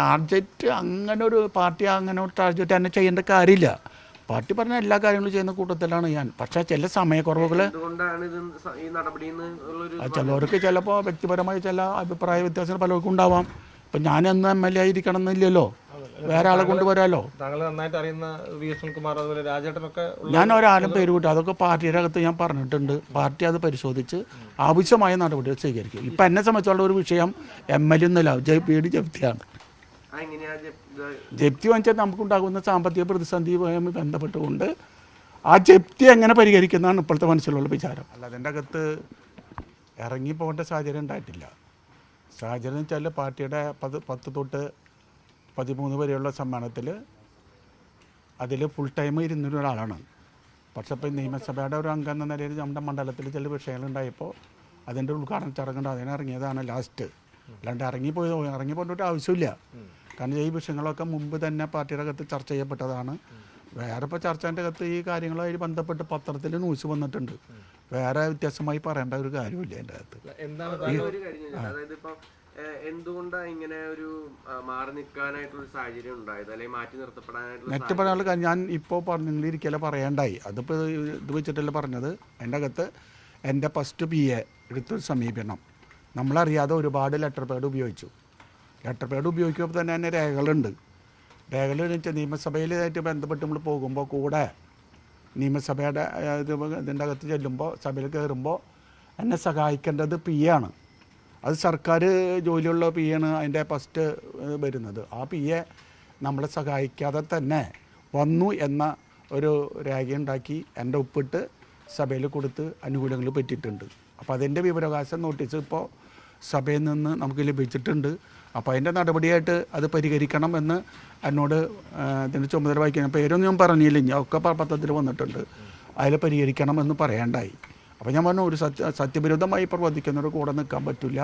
Target അങ്ങനെ ഒരു party അങ്ങനെ ഒരു ടാർഗറ്റ് തന്നെ ചെയ്യേണ്ട കാര്യമില്ല. പാർട്ടി പറഞ്ഞ എല്ലാ കാര്യങ്ങളും ചെയ്യുന്ന കൂട്ടത്തിലാണ് ഞാൻ. പക്ഷേ ചില സമയക്കുറവുകൾ ചിലവർക്ക് ചിലപ്പോൾ വ്യക്തിപരമായി ചില അഭിപ്രായ വ്യത്യാസങ്ങൾ പലർക്കും ഉണ്ടാവാം. ഇപ്പം ഞാനെന്ന് MLA ആയിരിക്കണം എന്നില്ലല്ലോ, വേറെ ആളെ കൊണ്ടുവരാമല്ലോ. ഞാൻ ഒരാളും പേര് കൂട്ടി അതൊക്കെ പാർട്ടിയുടെ അകത്ത് ഞാൻ പറഞ്ഞിട്ടുണ്ട്. പാർട്ടി അത് പരിശോധിച്ച് ആവശ്യമായ നടപടികൾ സ്വീകരിക്കും. ഇപ്പം എന്നെ സംബന്ധിച്ചുള്ള ഒരു വിഷയം MLA ഒന്നുമില്ല, വീട് ജപ്തിയാണ്. ജപ്തി വാങ്ങിച്ചാൽ നമുക്കുണ്ടാകുന്ന സാമ്പത്തിക പ്രതിസന്ധിയുമായി ബന്ധപ്പെട്ടുകൊണ്ട് ആ ജപ്തി എങ്ങനെ പരിഹരിക്കുന്നതാണ് ഇപ്പോഴത്തെ മനസ്സിലുള്ള വിചാരം. അല്ല, അതിൻ്റെ അകത്ത് ഇറങ്ങിപ്പോകേണ്ട സാഹചര്യം ഉണ്ടായിട്ടില്ല. സാഹചര്യം എന്ന് വെച്ചാൽ പാർട്ടിയുടെ 10 തൊട്ട് 13 വരെയുള്ള സമ്മാനത്തിൽ അതിൽ ഫുൾ ടൈം ഇരുന്നൊരു ഒരാളാണ്. പക്ഷേ ഇപ്പോൾ നിയമസഭയുടെ ഒരു അംഗം എന്ന നിലയിൽ നമ്മുടെ മണ്ഡലത്തിൽ ചില വിഷയങ്ങളുണ്ടായപ്പോൾ അതിൻ്റെ ഉദ്ഘാടന ചടങ്ങുണ്ട്, അതിനിറങ്ങിയതാണ് ലാസ്റ്റ്. അല്ലാണ്ട് ഇറങ്ങിപ്പോയിട്ട് ആവശ്യമില്ല. കാരണം ഈ വിഷയങ്ങളൊക്കെ മുമ്പ് തന്നെ പാർട്ടിയുടെ അകത്ത് ചർച്ച ചെയ്യപ്പെട്ടതാണ്. വേറെ ഇപ്പോൾ ചർച്ചേൻ്റെ അകത്ത് ഈ കാര്യങ്ങളുമായി ബന്ധപ്പെട്ട് പത്രത്തിൽ ന്യൂസ് വന്നിട്ടുണ്ട്. വേറെ വ്യത്യാസമായി പറയേണ്ട ഒരു കാര്യമില്ല എൻ്റെ അകത്ത്. എന്തുകൊണ്ടാണ് ഇങ്ങനെ ഒരു മാറി നിൽക്കാനായിട്ടുള്ള സാഹചര്യം ഉണ്ടായത്, അല്ലെങ്കിൽ മാറ്റി നിർത്തപ്പെടാനായിട്ടുള്ള മെച്ചപ്പെടാനുള്ള കാര്യം ഞാൻ ഇപ്പോൾ നിങ്ങളിരിക്കല പറയേണ്ടായി. അതിപ്പോൾ ഇത് വെച്ചിട്ടല്ല പറഞ്ഞത്. എൻ്റെ അകത്ത് എൻ്റെ ഫസ്റ്റ് PA എടുത്തൊരു സമീപനം നമ്മളറിയാതെ ഒരുപാട് ലെറ്റർ പാഡ് ഉപയോഗിച്ചു. ലെറ്റർ പാഡ് ഉപയോഗിക്കുമ്പോൾ തന്നെ അതിന് രേഖകളുണ്ട്. രേഖകൾ വെച്ചാൽ നിയമസഭയിലായിട്ട് ബന്ധപ്പെട്ട് നമ്മൾ പോകുമ്പോൾ കൂടെ നിയമസഭയുടെ ഇതിൻ്റെ അകത്ത് ചെല്ലുമ്പോൾ സഭയിൽ കയറുമ്പോൾ എന്നെ സഹായിക്കേണ്ടത് PA ആണ്. അത് സർക്കാർ ജോലിയുള്ള PA ആണ് അതിൻ്റെ ഫസ്റ്റ് വരുന്നത്. ആ PA നമ്മളെ സഹായിക്കാതെ തന്നെ വന്നു എന്ന ഒരു രേഖയുണ്ടാക്കി എൻ്റെ ഒപ്പിട്ട് സഭയിൽ കൊടുത്ത് ആനുകൂല്യങ്ങൾ പറ്റിയിട്ടുണ്ട്. അപ്പോൾ അതിൻ്റെ വിവരാവകാശ നോട്ടീസ് ഇപ്പോൾ സഭയിൽ നിന്ന് നമുക്ക് ലഭിച്ചിട്ടുണ്ട്. അപ്പോൾ അതിൻ്റെ നടപടിയായിട്ട് അത് പരിഹരിക്കണം എന്ന് എന്നോട് ഇതിൻ്റെ ചുമതല വഹിക്കുന്ന പേരൊന്നും ഞാൻ പറഞ്ഞില്ല, ഞാൻ ഒക്കെ പത്രത്തിൽ വന്നിട്ടുണ്ട്. അതിൽ പരിഹരിക്കണമെന്ന് പറയേണ്ടായി. അപ്പോൾ ഞാൻ പറഞ്ഞു, ഒരു സത്യവിരുദ്ധമായി പ്രവർത്തിക്കുന്നവർ കൂടെ നിൽക്കാൻ പറ്റില്ല,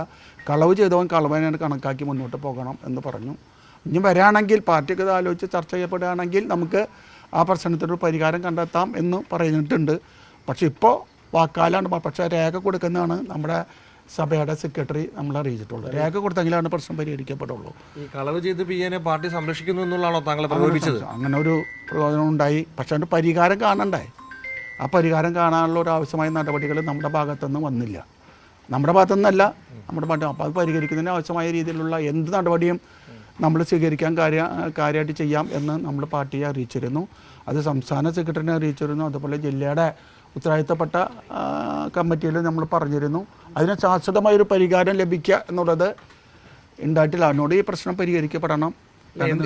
കളവ് ചെയ്തവൻ കളവനാണ് കണക്കാക്കി മുന്നോട്ട് പോകണം എന്ന് പറഞ്ഞു. ഇനി വരികയാണെങ്കിൽ പാർട്ടിയൊക്കെ ഇത് ആലോചിച്ച് ചർച്ച ചെയ്യപ്പെടുകയാണെങ്കിൽ നമുക്ക് ആ പ്രശ്നത്തിനൊരു പരിഹാരം കണ്ടെത്താം എന്ന് പറഞ്ഞിട്ടുണ്ട്. പക്ഷേ ഇപ്പോൾ വാക്കാലാണ്. പക്ഷേ രേഖ കൊടുക്കുന്നതാണ് നമ്മുടെ സഭയുടെ സെക്രട്ടറി നമ്മളെ അറിയിച്ചിട്ടുള്ളത്. രേഖ കൊടുത്തെങ്കിലാണ് പ്രശ്നം പരിഹരിക്കപ്പെടുള്ളൂ. ഈ കളവ് ചെയ്ത് PA പാർട്ടി സംരക്ഷിക്കുന്നു എന്നുള്ളതാണോ താങ്കൾ പ്രകോപിപ്പിച്ചത്? അങ്ങനെ ഒരു പ്രയോജനം ഉണ്ടായി. പക്ഷേ അതിൻ്റെ പരിഹാരം കാണണ്ടേ? ആ പരിഹാരം കാണാനുള്ള ഒരു ആവശ്യമായ നടപടികൾ നമ്മുടെ ഭാഗത്തുനിന്ന് വന്നില്ല. നമ്മുടെ ഭാഗത്തുനിന്നല്ല, നമ്മുടെ ഭാഗത്ത്. അപ്പോൾ അത് പരിഹരിക്കുന്നതിന് ആവശ്യമായ രീതിയിലുള്ള എന്ത് നടപടിയും നമ്മൾ സ്വീകരിക്കാൻ കാര്യമായിട്ട് ചെയ്യാം എന്ന് നമ്മൾ പാർട്ടിയെ അറിയിച്ചിരുന്നു. അത് സംസ്ഥാന സെക്രട്ടറിനെ അറിയിച്ചിരുന്നു. അതുപോലെ ജില്ലയുടെ ഉത്തരവാദിത്തപ്പെട്ട കമ്മിറ്റിയിൽ നമ്മൾ പറഞ്ഞിരുന്നു. അതിന് ശാശ്വതമായൊരു പരിഹാരം ലഭിക്കുക എന്നുള്ളത് ഉണ്ടായിട്ടില്ല. അതിനോട് ഈ പ്രശ്നം പരിഹരിക്കപ്പെടണം.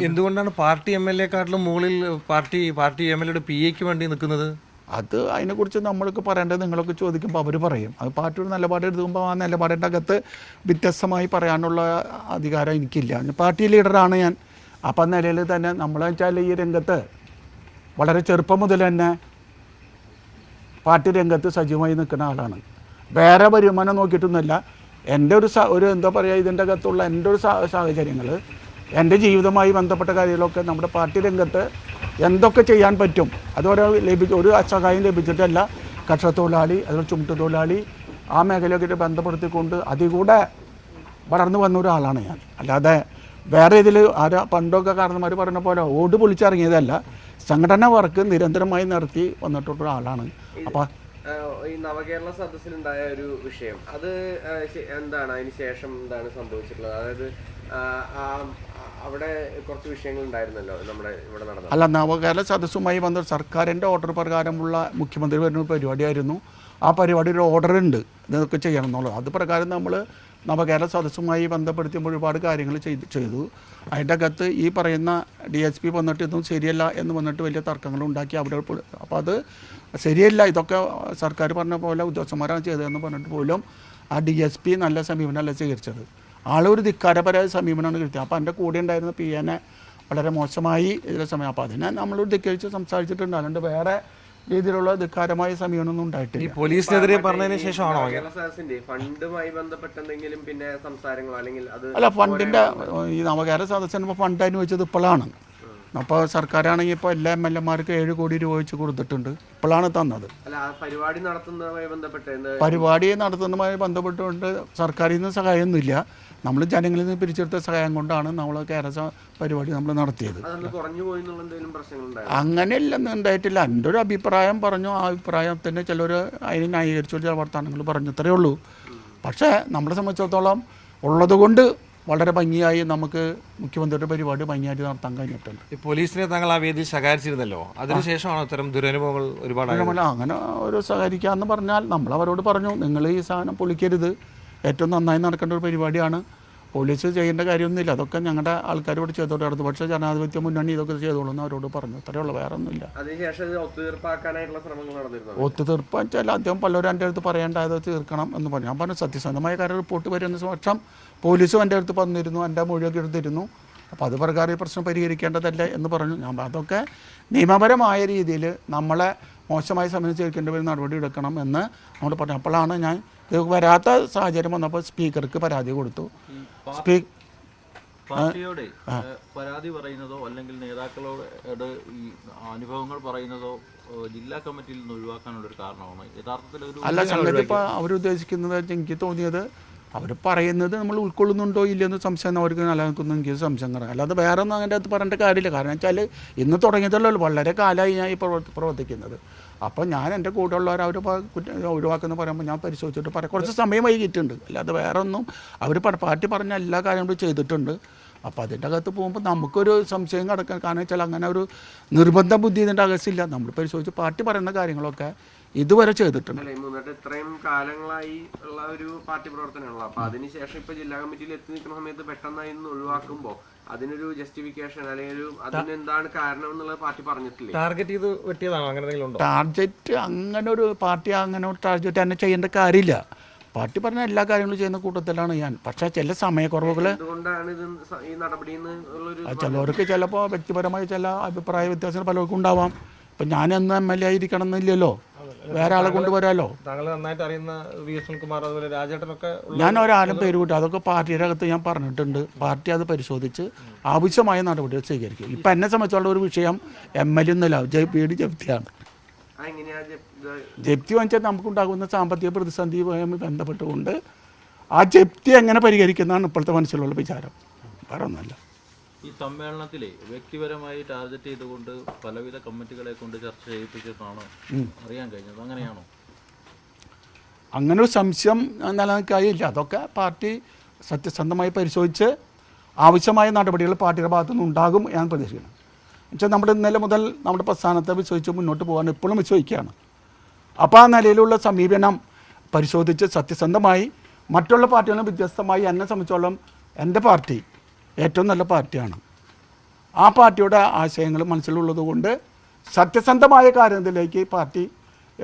എന്തുകൊണ്ടാണ് പാർട്ടി MLA-ക്കാട്ടിലും മുകളിൽ പാർട്ടി MLA-യുടെ PA-ക്ക് വേണ്ടി നിൽക്കുന്നത്? അത് അതിനെക്കുറിച്ച് നമ്മൾക്ക് പറയേണ്ടത് നിങ്ങളൊക്കെ ചോദിക്കുമ്പോൾ അവർ പറയും. അത് പാർട്ടി ഒരു നിലപാട് എടുക്കുമ്പോൾ ആ നിലപാടിൻ്റെ അകത്ത് വ്യത്യസ്തമായി പറയാനുള്ള അധികാരം എനിക്കില്ല. പാർട്ടി ലീഡറാണ് ഞാൻ. അപ്പം നിലയിൽ തന്നെ നമ്മളെന്ന് വെച്ചാൽ ഈ രംഗത്ത് വളരെ ചെറുപ്പം മുതൽ തന്നെ പാർട്ടി രംഗത്ത് സജീവമായി നിൽക്കുന്ന ആളാണ്. വേറെ വരുമാനം നോക്കിയിട്ടൊന്നുമല്ല. എൻ്റെ ഒരു എന്താ പറയുക, ഇതിൻ്റെ അകത്തുള്ള എൻ്റെ ഒരു സാഹചര്യങ്ങൾ, എൻ്റെ ജീവിതവുമായി ബന്ധപ്പെട്ട കാര്യങ്ങളൊക്കെ നമ്മുടെ പാർട്ടി രംഗത്ത് എന്തൊക്കെ ചെയ്യാൻ പറ്റും അതോടെ ഒരു സഹായം ലഭിച്ചിട്ടല്ല. കർഷകത്തൊഴിലാളി, അതുപോലെ ചുമട്ടുതൊഴിലാളി, ആ മേഖലയൊക്കെ ബന്ധപ്പെടുത്തിക്കൊണ്ട് അതികൂടെ വളർന്നു വന്ന ഒരാളാണ് ഞാൻ. അല്ലാതെ വേറെ ഇതിൽ പണ്ടൊക്കെ കാരണന്മാർ പറഞ്ഞ പോലെ ഓട് പൊളിച്ചിറങ്ങിയതല്ല. സംഘടന വർക്ക് നിരന്തരമായി നടത്തി വന്നിട്ടുള്ള ആളാണ്. അപ്പോൾ ഈ നവകേരള സദസ്സിലുണ്ടായ ഒരു വിഷയം, അത് എന്താണ്, അതിന് ശേഷം എന്താണ് സംഭവിച്ചിട്ടുള്ളത്? അതായത് അവിടെ കുറച്ച് വിഷയങ്ങൾ ഉണ്ടായിരുന്നല്ലോ നമ്മുടെ ഇവിടെ നടന്നത്. അല്ല, നവകേരള സദസ്സുമായി ബന്ധ സർക്കാരിൻ്റെ ഓർഡർ പ്രകാരമുള്ള മുഖ്യമന്ത്രി വരുന്ന പരിപാടിയായിരുന്നു. ആ പരിപാടിയുടെ ഓർഡർ ഉണ്ട്, ഇതൊക്കെ ചെയ്യണം എന്നുള്ളത്. അത് പ്രകാരം നമ്മൾ നവകേരള സദസ്സുമായി ബന്ധപ്പെടുത്തിയപ്പോൾ ഒരുപാട് കാര്യങ്ങൾ ചെയ്തു. അതിൻ്റെ അകത്ത് ഈ പറയുന്ന DSP വന്നിട്ട് ഇതൊന്നും ശരിയല്ല എന്ന് വന്നിട്ട് വലിയ തർക്കങ്ങളുണ്ടാക്കി അവിടെ. അപ്പോൾ അത് ശരിയല്ല, ഇതൊക്കെ സർക്കാർ പറഞ്ഞ പോലെ ഉദ്യോഗസ്ഥന്മാരാണ് ചെയ്തതെന്ന് പറഞ്ഞിട്ട് പോലും ആ DSP നല്ല സമീപനമല്ല സ്വീകരിച്ചത്. ആളൊരു ധിക്കാരപരമായ സമീപനമാണ് കിട്ടിയത്. അപ്പോൾ എൻ്റെ കൂടെ ഉണ്ടായിരുന്ന PA-നെ വളരെ മോശമായി ഇതിലെ സമയം. അപ്പോൾ അതിനെ നമ്മളൊരു ധിക്കരിച്ച് സംസാരിച്ചിട്ടുണ്ട്. അതുകൊണ്ട് വേറെ രീതിയിലുള്ള ധിക്കാരമായ സമീപനമൊന്നും ഉണ്ടായിട്ടില്ല. പോലീസിനെതിരെ പറഞ്ഞതിന് ശേഷമാണോ ഫണ്ടുമായി ബന്ധപ്പെട്ടെന്തെങ്കിലും പിന്നെ സംസാരങ്ങളോ അല്ലെങ്കിൽ അത്? അല്ല, ഫണ്ടിൻ്റെ ഈ നവകേരള സദസ്സിന് ഫണ്ട് അനുവദിച്ചത് ഇപ്പോഴാണ്. അപ്പോൾ സർക്കാരാണെങ്കിൽ ഇപ്പോൾ എല്ലാ MLA-മാർക്കും 7 കോടി രൂപ വെച്ച് കൊടുത്തിട്ടുണ്ട്. ഇപ്പോഴാണ് തന്നത്. അല്ല, ആ പരിപാടി നടത്തുന്നതുമായി ബന്ധപ്പെട്ട് പരിപാടി നടത്തുന്നതുമായി ബന്ധപ്പെട്ടുകൊണ്ട് സർക്കാരിൽ നിന്ന് സഹായമൊന്നുമില്ല. നമ്മൾ ജനങ്ങളിൽ നിന്ന് പിരിച്ചെടുത്ത സഹായം കൊണ്ടാണ് നമ്മൾ കേരള പരിപാടി നമ്മൾ നടത്തിയത്. കുറഞ്ഞു പോയി എന്നുള്ള എന്തെങ്കിലും പ്രശ്നങ്ങളുണ്ടായി? അങ്ങനെയല്ലെന്ന് ഉണ്ടായിട്ടില്ല. എൻ്റെ ഒരു അഭിപ്രായം പറഞ്ഞു. ആ അഭിപ്രായത്തിന് ചിലർ അതിനെ ന്യായീകരിച്ചു ചില വർത്തമാനങ്ങൾ പറഞ്ഞു, ഇത്രയേ ഉള്ളൂ. പക്ഷേ നമ്മളെ സംബന്ധിച്ചിടത്തോളം ഉള്ളതുകൊണ്ട് വളരെ ഭംഗിയായി നമുക്ക് മുഖ്യമന്ത്രിയുടെ പരിപാടി ഭംഗിയായിട്ട് നടത്താൻ കഴിഞ്ഞിട്ടുണ്ട്. ഈ പോലീസിനെ താങ്കൾ ആ വേദിയിൽ ശകാരിച്ചിരുന്നല്ലോ, അതിനുശേഷമാണ് ഇത്തരം ദുരനുഭവങ്ങൾ ഒരുപാട്? അങ്ങനെ ഒരു സഹകരിക്കാമെന്ന് പറഞ്ഞാൽ നമ്മൾ അവരോട് പറഞ്ഞു, നിങ്ങൾ ഈ സാധനം പൊളിക്കരുത്, ഏറ്റവും നന്നായി നടക്കേണ്ട ഒരു പരിപാടിയാണ്, പോലീസ് ചെയ്യേണ്ട കാര്യമൊന്നുമില്ല, അതൊക്കെ ഞങ്ങളുടെ ആൾക്കാർ ഇവിടെ ചെയ്തോട്ട് നടന്നു, പക്ഷേ ജനാധിപത്യ മുന്നണി ഇതൊക്കെ ചെയ്തോളൂ എന്ന് അവരോട് പറഞ്ഞു. അത്രയേ ഉള്ളൂ, വേറെ ഒന്നുമില്ല. ഒത്തുതീർപ്പ് വെച്ചാൽ അദ്ദേഹം പലരും എൻ്റെ അടുത്ത് പറയേണ്ടത് തീർക്കണം എന്ന് പറഞ്ഞു. ഞാൻ പറഞ്ഞു സത്യസന്ധമായ കാര്യം റിപ്പോർട്ട് വരുന്ന പക്ഷം പോലീസും എൻ്റെ അടുത്ത് വന്നിരുന്നു, എൻ്റെ മൊഴിയൊക്കെ എടുത്തിരുന്നു. അപ്പോൾ അത് പ്രകാരം ഈ പ്രശ്നം പരിഹരിക്കേണ്ടതല്ലേ എന്ന് പറഞ്ഞു. ഞാൻ അതൊക്കെ നിയമപരമായ രീതിയിൽ നമ്മളെ മോശമായ സമീപിക്കേണ്ട ഒരു നടപടി എടുക്കണം എന്ന് നമ്മൾ പറഞ്ഞു. അപ്പോഴാണ് ഞാൻ ഇത് വരാത്ത സാഹചര്യം വന്നപ്പോൾ സ്പീക്കർക്ക് പരാതി കൊടുത്തു. പാർട്ടിയോട് പരാതി പറയുന്നതോ അല്ലെങ്കിൽ നേതാക്കളോട് ഈ അനുഭവങ്ങൾ പറയുന്നതോ ജില്ലാ കമ്മിറ്റിയിൽ നിന്ന് ഒഴിവാക്കാനുള്ളൊരു കാരണമാണ് യഥാർത്ഥത്തിൽ? അല്ല, സംഗതി ഇപ്പോൾ അവരുദ്ദേശിക്കുന്നത് എനിക്ക് തോന്നിയത് അവർ പറയുന്നത് നമ്മൾ ഉൾക്കൊള്ളുന്നുണ്ടോ ഇല്ലെന്ന് സംശയം അവർക്ക് നിലനിൽക്കുന്നു. എനിക്ക് സംശയം കാണാം. അല്ലാതെ വേറെ ഒന്നും അതിൻ്റെ അകത്ത് പറയേണ്ട കാര്യമില്ല. കാരണം വെച്ചാൽ ഇന്ന് തുടങ്ങിയതല്ലോ, വളരെ കാലമായി ഞാൻ ഈ പ്രവർത്തിക്കുന്നത്. അപ്പോൾ ഞാൻ എൻ്റെ കൂടെയുള്ളവർ അവർ ഒഴിവാക്കുന്ന പറയുമ്പോൾ ഞാൻ പരിശോധിച്ചിട്ട് പറയാം, കുറച്ച് സമയം വൈകിട്ടുണ്ട്. അല്ലാതെ വേറെ ഒന്നും അവർ പാർട്ടി പറഞ്ഞ എല്ലാ കാര്യങ്ങളും ചെയ്തിട്ടുണ്ട്. അപ്പോൾ അതിൻ്റെ അകത്ത് പോകുമ്പോൾ നമുക്കൊരു സംശയം കിടക്കാൻ, കാരണം വെച്ചാൽ അങ്ങനെ ഒരു നിർബന്ധ ബുദ്ധി ഇതിൻ്റെ അകത്തില്ല. നമ്മൾ പരിശോധിച്ച് പാർട്ടി പറയുന്ന കാര്യങ്ങളൊക്കെ ഇതുവരെ ചെയ്തിട്ടുണ്ട്. ഇത്രയും കാലങ്ങളായി ഉള്ള ഒരു പാർട്ടി പ്രവർത്തനമാണല്ലോ. അപ്പൊ അതിനുശേഷം ഇപ്പൊ ജില്ലാ കമ്മിറ്റിയിൽ എത്തി നിൽക്കുന്ന സമയത്ത് പെട്ടെന്നായി ഒഴിവാക്കുമ്പോൾ അതിനൊരു ജസ്റ്റിഫിക്കേഷൻ അല്ലെങ്കിൽ അതിനെന്താണ് കാരണം എന്നുള്ളത് പാർട്ടി പറഞ്ഞിട്ടില്ലേ? ടാർഗറ്റ് ചെയ്ത് വെട്ടിയതാണോ? അങ്ങനെ എന്തെങ്കിലും ഉണ്ടോ? ടാർഗറ്റ് അങ്ങനെ ഒരു പാർട്ടി അങ്ങനെ ഒരു ടാർഗറ്റ് തന്നെ ചെയ്യേണ്ട കാര്യമില്ല. പാർട്ടി പറഞ്ഞ എല്ലാ കാര്യങ്ങളും ചെയ്യുന്ന കൂട്ടത്തിലാണ് ഞാൻ. പക്ഷേ ചില സമയക്കുറവുകൾ ചിലവർക്ക് ചിലപ്പോൾ വ്യക്തിപരമായി ചില അഭിപ്രായ വ്യത്യാസങ്ങൾ പലർക്കും ഉണ്ടാവാം. ഇപ്പം ഞാനെന്നും MLA ആയിരിക്കണം എന്നില്ലല്ലോ, വേറെ ആളെ കൊണ്ടുവരാമല്ലോ. താങ്കൾ നന്നായിട്ട് അറിയുന്ന VS സുനിൽകുമാർ, അതുപോലെ രാജേട്ടനൊക്കെ ഞാൻ ഒരാളും പേര് കൂട്ടി അതൊക്കെ പാർട്ടിയുടെ അകത്ത് ഞാൻ പറഞ്ഞിട്ടുണ്ട്. പാർട്ടി അത് പരിശോധിച്ച് ആവശ്യമായ നടപടികൾ സ്വീകരിക്കും. ഇപ്പം എന്നെ സംബന്ധിച്ചുള്ള ഒരു വിഷയം MLA ഒന്നുമില്ല, വീട് ജപ്തിയാണ്. ജപ്തി വാങ്ങിച്ചാൽ നമുക്കുണ്ടാകുന്ന സാമ്പത്തിക പ്രതിസന്ധിയുമായി ബന്ധപ്പെട്ടുകൊണ്ട് ആ ജപ്തി എങ്ങനെ പരിഹരിക്കുന്നതാണ് ഇപ്പോഴത്തെ മനസ്സിലുള്ള വിചാരം, വേറെ ഒന്നുമല്ല. ഈ സമ്മേളനത്തിലെ വ്യക്തിപരമായി ടാർഗറ്റ് ചെയ്തുകൊണ്ട് പലവിധ കമ്മിറ്റികളെ കൊണ്ട് ചർച്ച ചെയ്യിപ്പിച്ചിട്ടാണോ അറിയാൻ കഴിഞ്ഞത്? അങ്ങനെയാണോ? അങ്ങനെ ഒരു സംശയം നിലനിൽക്കുകയില്ല. അതൊക്കെ പാർട്ടി സത്യസന്ധമായി പരിശോധിച്ച് ആവശ്യമായ നടപടികൾ പാർട്ടിയുടെ ഭാഗത്തുനിന്ന് ഉണ്ടാകും ഞാൻ പ്രതീക്ഷിക്കുന്നു. എന്നുവെച്ചാൽ നമ്മുടെ ഇന്നലെ മുതൽ നമ്മുടെ പ്രസ്ഥാനത്തെ വിശ്വസിച്ച് മുന്നോട്ട് പോകാൻ ഇപ്പോഴും വിശ്വസിക്കുകയാണ്. അപ്പോൾ ആ നിലയിലുള്ള സമീപനം പരിശോധിച്ച് സത്യസന്ധമായി മറ്റുള്ള പാർട്ടികളും വ്യത്യസ്തമായി എന്നെ സംബന്ധിച്ചോളം എൻ്റെ പാർട്ടി ഏറ്റവും നല്ല പാർട്ടിയാണ്. ആ പാർട്ടിയുടെ ആശയങ്ങൾ മനസ്സിലുള്ളത് കൊണ്ട് സത്യസന്ധമായ കാര്യത്തിലേക്ക് പാർട്ടി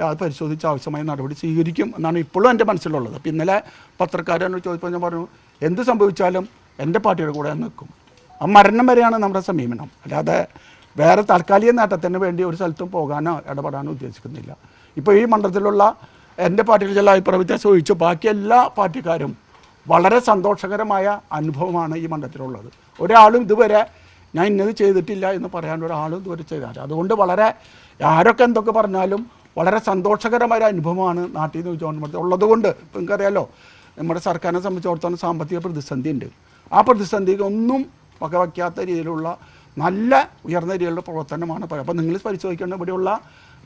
അത് പരിശോധിച്ച് ആവശ്യമായ നടപടി സ്വീകരിക്കും എന്നാണ് ഇപ്പോഴും എൻ്റെ മനസ്സിലുള്ളത്. അപ്പോൾ ഇന്നലെ പത്രക്കാരനോട് ചോദിച്ചപ്പോൾ ഞാൻ പറഞ്ഞു, എന്ത് സംഭവിച്ചാലും എൻ്റെ പാർട്ടിയുടെ കൂടെ നിൽക്കും. ആ മരണം വരെയാണ് നമ്മുടെ സമീപനം. അല്ലാതെ വേറെ താൽക്കാലിക നേട്ടത്തിന് വേണ്ടി ഒരു സ്ഥലത്തും പോകാനോ ഇടപെടാനോ ഉദ്ദേശിക്കുന്നില്ല. ഇപ്പോൾ ഈ മണ്ഡലത്തിലുള്ള എൻ്റെ പാർട്ടിയിൽ ചില അഭിപ്രായ വ്യത്യാസം ഒഴിച്ച് ബാക്കി എല്ലാ പാർട്ടിക്കാരും വളരെ സന്തോഷകരമായ അനുഭവമാണ് ഈ മണ്ഡലത്തിലുള്ളത്. ഒരാളും ഇതുവരെ ഞാൻ ഇന്നത് ചെയ്തിട്ടില്ല എന്ന് പറയാൻ ഒരാളും ഇതുവരെ ചെയ്താൽ, അതുകൊണ്ട് വളരെ ആരൊക്കെ എന്തൊക്കെ പറഞ്ഞാലും വളരെ സന്തോഷകരമായ അനുഭവമാണ് നാട്ടിൽ നിന്ന് ചോദിച്ചുകൊണ്ട് ഉള്ളതുകൊണ്ട്. ഇപ്പം നിങ്ങൾക്കറിയാലോ, നമ്മുടെ സർക്കാരിനെ സംബന്ധിച്ചിടത്തോളം സാമ്പത്തിക പ്രതിസന്ധി ഉണ്ട്. ആ പ്രതിസന്ധിക്ക് ഒന്നും വകവയ്ക്കാത്ത രീതിയിലുള്ള നല്ല ഉയർന്ന രീതിയിലുള്ള പ്രവർത്തനമാണ്. അപ്പോൾ നിങ്ങൾ പരിശോധിക്കേണ്ട ഇവിടെയുള്ള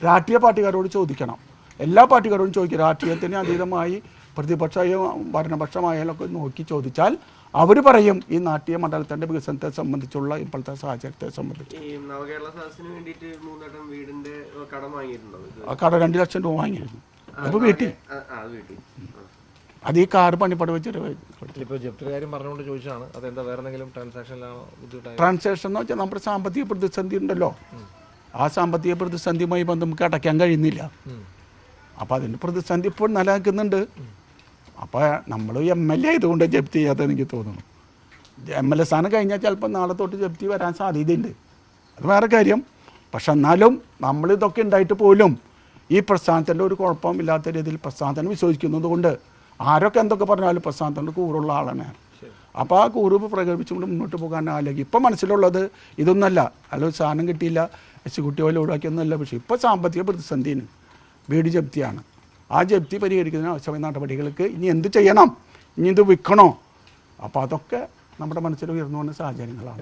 രാഷ്ട്രീയ പാർട്ടിക്കാരോട് ചോദിക്കണം, എല്ലാ പാർട്ടിക്കാരോടും ചോദിക്കുക. രാഷ്ട്രീയത്തിന് അതീതമായി പ്രതിപക്ഷമായും ഭരണപക്ഷമായാലും ഒക്കെ നോക്കി ചോദിച്ചാൽ അവർ പറയും ഈ നാട്യ മണ്ഡലത്തിൻ്റെ വികസനത്തെ സംബന്ധിച്ചുള്ള ഇപ്പോഴത്തെ സാഹചര്യത്തെ സംബന്ധിച്ച്. ആ കട 2 ലക്ഷം രൂപ വാങ്ങിയിരുന്നു. അപ്പോൾ വീട്ടിൽ അത് ഈ കാർ പണിപ്പട വെച്ചിട്ട് പറഞ്ഞുകൊണ്ട് ചോദിച്ചാണ്. അതെന്താ വേറെ എന്തെങ്കിലും ട്രാൻസാക്ഷൻ എന്ന് വെച്ചാൽ നമ്മുടെ സാമ്പത്തിക പ്രതിസന്ധി ഉണ്ടല്ലോ, ആ സാമ്പത്തിക പ്രതിസന്ധിയുമായി ബന്ധം നമുക്ക് അടയ്ക്കാൻ കഴിയുന്നില്ല. അപ്പോൾ അതിൻ്റെ പ്രതിസന്ധി ഇപ്പോൾ നിലനിൽക്കുന്നുണ്ട്. അപ്പോൾ നമ്മൾ MLA ആയതുകൊണ്ട് ജപ്തി ചെയ്യാത്ത എനിക്ക് തോന്നുന്നു. MLA സ്ഥാനം കഴിഞ്ഞാൽ ചിലപ്പോൾ നാളെ തൊട്ട് ജപ്തി വരാൻ സാധ്യതയുണ്ട്, അത് വേറെ കാര്യം. പക്ഷെ എന്നാലും നമ്മളിതൊക്കെ ഉണ്ടായിട്ട് പോലും ഈ പ്രസ്ഥാനത്തിൻ്റെ ഒരു കുഴപ്പമില്ലാത്ത രീതിയിൽ പ്രസ്ഥാനത്തിന് വിശ്വസിക്കുന്നത് കൊണ്ട് ആരൊക്കെ എന്തൊക്കെ പറഞ്ഞാലും പ്രസ്ഥാനത്തിൻ്റെ കൂറുള്ള ആളാണ്. അപ്പോൾ ആ കൂറും പ്രകടിപ്പിച്ചുകൊണ്ട് മുന്നോട്ട് പോകാൻ ആലോചിക്കും. ഇപ്പം മനസ്സിലുള്ളത് ഇതൊന്നല്ല, അല്ല സാധനം കിട്ടിയില്ല, എക്സിക്യൂട്ടീവ് ഒഴിവാക്കിയൊന്നുമല്ല. പക്ഷേ ഇപ്പോൾ സാമ്പത്തിക പ്രതിസന്ധിന് വീട് ജപ്തിയാണ്. ആ ജപ്തി പരിഹരിക്കുന്നതിന് ആവശ്യമായ നടപടികൾക്ക് ഇനി എന്ത് ചെയ്യണം, ഇനി ഇത് വിൽക്കണോ, അപ്പോൾ അതൊക്കെ നമ്മുടെ മനസ്സിൽ ഉയർന്നു വന്ന സാഹചര്യങ്ങളാണ്.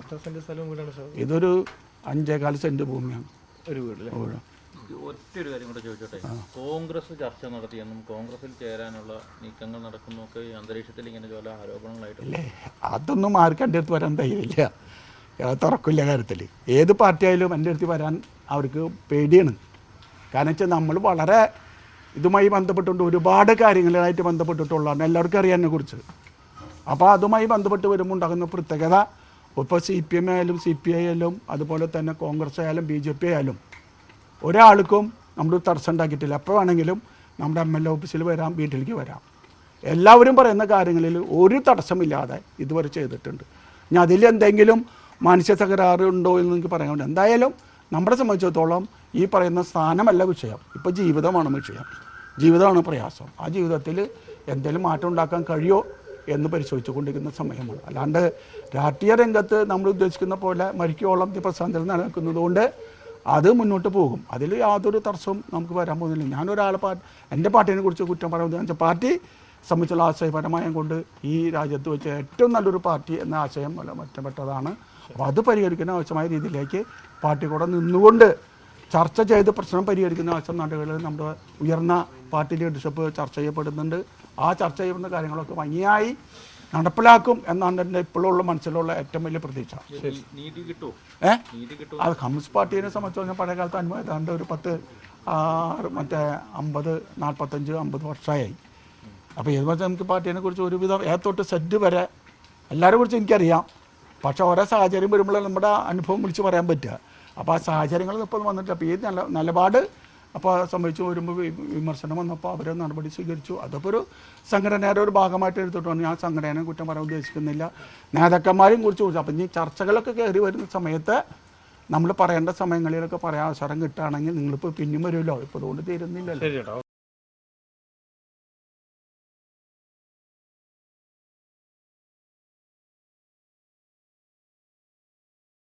ഇതൊരു 5.25 സെൻറ്റ് ഭൂമിയാണ് ഒരു വീട്. ഒറ്റൊരു കാര്യം കൂടെ ചോദിച്ചോട്ടെ, കോൺഗ്രസ് ചർച്ച നടത്തിയെന്നും കോൺഗ്രസിൽ ചേരാനുള്ള നീക്കങ്ങൾ നടക്കുന്നൊക്കെ ഈ അന്തരീക്ഷത്തിൽ ഇങ്ങനെ ചില ആരോപണങ്ങളായിട്ട് അല്ലേ? അതൊന്നും ആർക്കും എൻ്റെ അടുത്ത് വരാൻ ധൈര്യമില്ല, തുറക്കില്ല കാര്യത്തിൽ. ഏത് പാർട്ടി ആയാലും എൻ്റെ അടുത്ത് വരാൻ അവർക്ക് പേടിയാണ്. കാരണം വെച്ചാൽ നമ്മൾ വളരെ ഇതുമായി ബന്ധപ്പെട്ടുകൊണ്ട് ഒരുപാട് കാര്യങ്ങളായിട്ട് ബന്ധപ്പെട്ടിട്ടുള്ളതാണ്, എല്ലാവർക്കും അറിയാൻ കുറിച്ച്. അപ്പോൾ അതുമായി ബന്ധപ്പെട്ട് വരുമ്പോൾ ഉണ്ടാകുന്ന പ്രത്യേകത, ഇപ്പോൾ CPM ആയാലും CPI ആയാലും അതുപോലെ തന്നെ കോൺഗ്രസ് ആയാലും BJP ആയാലും ഒരാൾക്കും നമ്മൾ തടസ്സം ഉണ്ടാക്കിയിട്ടില്ല. എപ്പോൾ വേണമെങ്കിലും നമ്മുടെ MLA ഓഫീസിൽ വരാം, വീട്ടിലേക്ക് വരാം. എല്ലാവരും പറയുന്ന കാര്യങ്ങളിൽ ഒരു തടസ്സമില്ലാതെ ഇതുവരെ ചെയ്തിട്ടുണ്ട്. ഇനി അതിലെന്തെങ്കിലും മാനസിക തകരാറ് ഉണ്ടോ എന്ന് എനിക്ക് പറയാൻ വേണ്ടി, എന്തായാലും നമ്മളെ സംബന്ധിച്ചിടത്തോളം ഈ പറയുന്ന സ്ഥാനമല്ല വിഷയം, ഇപ്പോൾ ജീവിതമാണ് വിഷയം, ജീവിതമാണ് പ്രയാസം. ആ ജീവിതത്തിൽ എന്തെങ്കിലും മാറ്റം ഉണ്ടാക്കാൻ കഴിയുമോ എന്ന് പരിശോധിച്ചു കൊണ്ടിരിക്കുന്ന സമയമാണ്. അല്ലാണ്ട് രാഷ്ട്രീയ രംഗത്ത് നമ്മൾ ഉദ്ദേശിക്കുന്ന പോലെ മരിക്കോളം പ്രസ്ഥാനത്തിൽ നിലനിൽക്കുന്നതുകൊണ്ട് അത് മുന്നോട്ട് പോകും. അതിൽ യാതൊരു തടസ്സവും നമുക്ക് വരാൻ പോകുന്നില്ല. ഞാനൊരാളെ എൻ്റെ പാർട്ടിനെ കുറിച്ച് കുറ്റം പറയുന്നത് വെച്ചാൽ പാർട്ടി സംബന്ധിച്ചുള്ള ആശയപരമായ കൊണ്ട് ഈ രാജ്യത്ത് വെച്ച് ഏറ്റവും നല്ലൊരു പാർട്ടി എന്ന ആശയം മറ്റപ്പെട്ടതാണ്. അപ്പോൾ അത് പരിഹരിക്കുന്ന ആവശ്യമായ രീതിയിലേക്ക് പാർട്ടി കൂടെ നിന്നുകൊണ്ട് ചർച്ച ചെയ്ത് പ്രശ്നം പരിഹരിക്കുന്ന ആവശ്യം നാടുകളിൽ നമ്മുടെ ഉയർന്ന പാർട്ടി ലീഡർഷിപ്പ് ചർച്ച ചെയ്യപ്പെടുന്നുണ്ട്. ആ ചർച്ച ചെയ്യുന്ന കാര്യങ്ങളൊക്കെ ഭംഗിയായി നടപ്പിലാക്കും എന്നാണ് എൻ്റെ ഇപ്പോഴുള്ള മനസ്സിലുള്ള ഏറ്റവും വലിയ പ്രതീക്ഷ. നീതി കിട്ടുമോ? അത് കമ്മ്യൂണിസ്റ്റ് പാർട്ടീനെ സംബന്ധിച്ച് പഴയ കാലത്ത് അനുഭവം ഏതാണ്ട് ഒരു 45-50 വർഷമായി. അപ്പോൾ ഏത് വെച്ചാൽ നമുക്ക് പാർട്ടീനെ കുറിച്ച് ഒരുവിധം തൊട്ട് സെറ്റ് വരെ എല്ലാവരെ കുറിച്ച് എനിക്കറിയാം. പക്ഷേ ഓരോ സാഹചര്യം വരുമ്പോഴേ നമ്മുടെ അനുഭവം വിളിച്ച് പറയാൻ പറ്റുക. അപ്പോൾ ആ സാഹചര്യങ്ങൾ ഇപ്പോൾ വന്നിട്ട് അപ്പോൾ ഈ നിലപാട് അപ്പോൾ സംഭവിച്ചു വരുമ്പോൾ വിമർശനം വന്നപ്പോൾ അവർ നടപടി സ്വീകരിച്ചു. അതൊക്കെ ഒരു സംഘടനയുടെ ഒരു ഭാഗമായിട്ട് എടുത്തിട്ടുണ്ട്. ഞാൻ സംഘടനയെ കുറ്റം പറയാൻ ഉദ്ദേശിക്കുന്നില്ല, നേതാക്കന്മാരെയും കുറിച്ച് ചോദിച്ചു. അപ്പം ഈ ചർച്ചകളൊക്കെ കയറി വരുന്ന സമയത്ത് നമ്മൾ പറയേണ്ട സമയങ്ങളിലൊക്കെ പറയാൻ അവസരം കിട്ടുകയാണെങ്കിൽ നിങ്ങളിപ്പോൾ പിന്നെയും വരുമല്ലോ, ഇപ്പോൾ അതുകൊണ്ട് തീരുന്നില്ലല്ലോ.